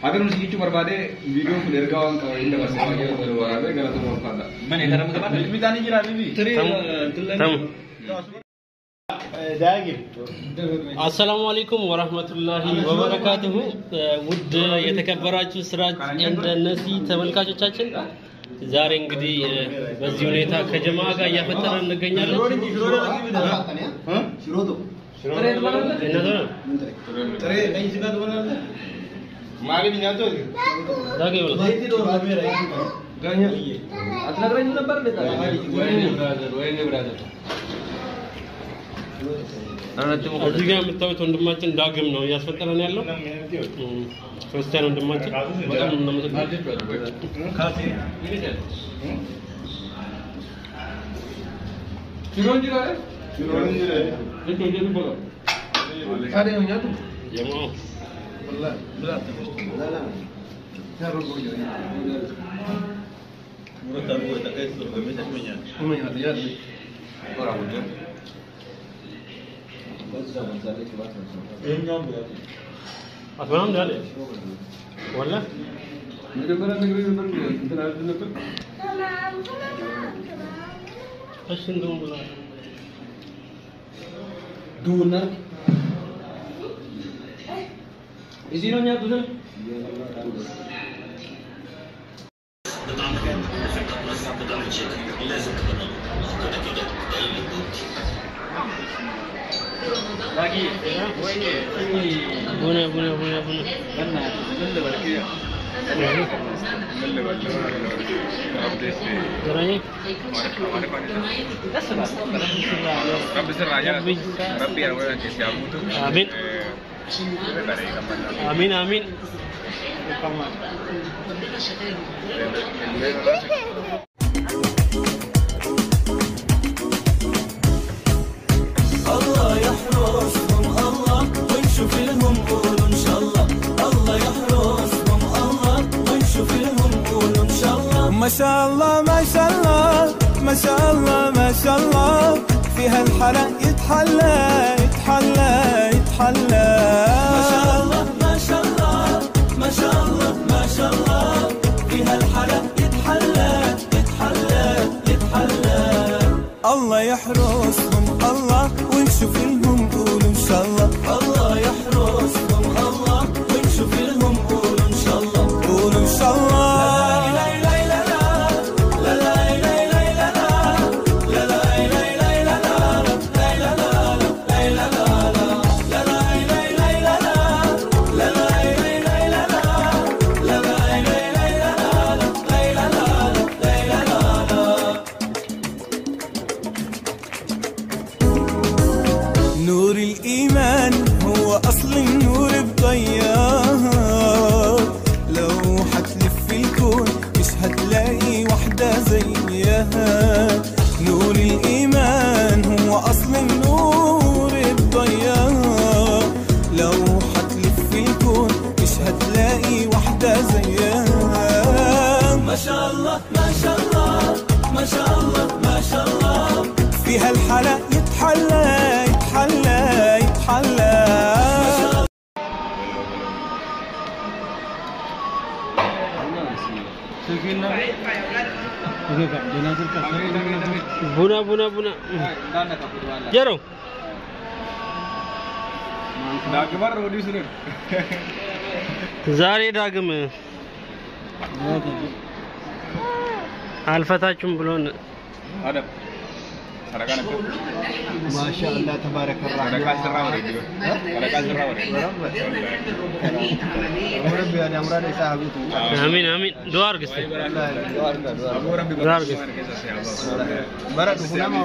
अगर हम सीखी बर्बादे वीडियो को लेकर आवां का इंडा बस आगे बर्बादे गलत बोल पाता मैंने इधर मुझे बात भी जानी की राबी भी अस्सलामु अलैकुम वरहमतुल्लाहि वबरकातुहु ውድ የተከበራችሁ ስራጅ እንደነዚህ ተመልካቾቻችን ዛሬ እንግዲህ በዚህ ሁኔታ ከጀማ ጋር እያፈጠረን እንገኛለን मागे भी जातो दागे बोला लेती दो रात में रहेगी गाया अतला रंग नंबर लेता है वही ब्रदर እዚህ ጋር የምታዩት ወንድማችን ዳግም ነው እያስፈጠረን ያለው ክርስቲያን ወንድማችን በጣም እናመሰግናለን चिरोंजी रे ये तो ये बोलो सारे हो जा तू የማው والله لا لا يا رب مرتب هو تكيس بميت منيا منيا رياض ورا وجه أفهم ده ليه؟ ولا؟ نجبر انت عارف نجبر ايش عندهم ولا؟ دونا يزينون يا دونا lagi بنا karena amin amin ما شاء الله ما شاء الله ما شاء الله ما شاء الله في هالحلا يتحلى يتحلى يتحلى ما شاء الله ما شاء الله ما شاء الله ما شاء الله في هالحلا يتحلى يتحلى يتحلى الله يحرسهم الله ونشوف لهم قولوا ان شاء الله الله يحرسهم الله ونشوف لهم قولوا ان شاء الله قولوا ان شاء الله نور الإيمان هو أصل النور بضياه لو حتلف الكون مش هتلاقي وحدة زيها نور الإيمان هو أصل النور بضياه لو حتلف الكون مش هتلاقي وحدة زيها ما شاء الله ما شاء الله ما شاء الله ما شاء الله في هالحلا يتحلى يتحلى يتحلى بنا بنا بنا جرو ዳግመር ወዲህ ስነ ዛሬ ዳግም አልፈታችሁም ብሎን አደም ሰረጋ ነበር ማሻአላህ ተባረከ ሰረጋ ሰራው ነው ሰረጋ ሰራው ነው ረቢ ያዳምራ ለሳሃቢቱ አሚን አሚን ዱዓ አርግስቲ ዱዓ አርጋ ዱዓ ረቢ ዱዓ አርግስቲ በረዱ ሁናማ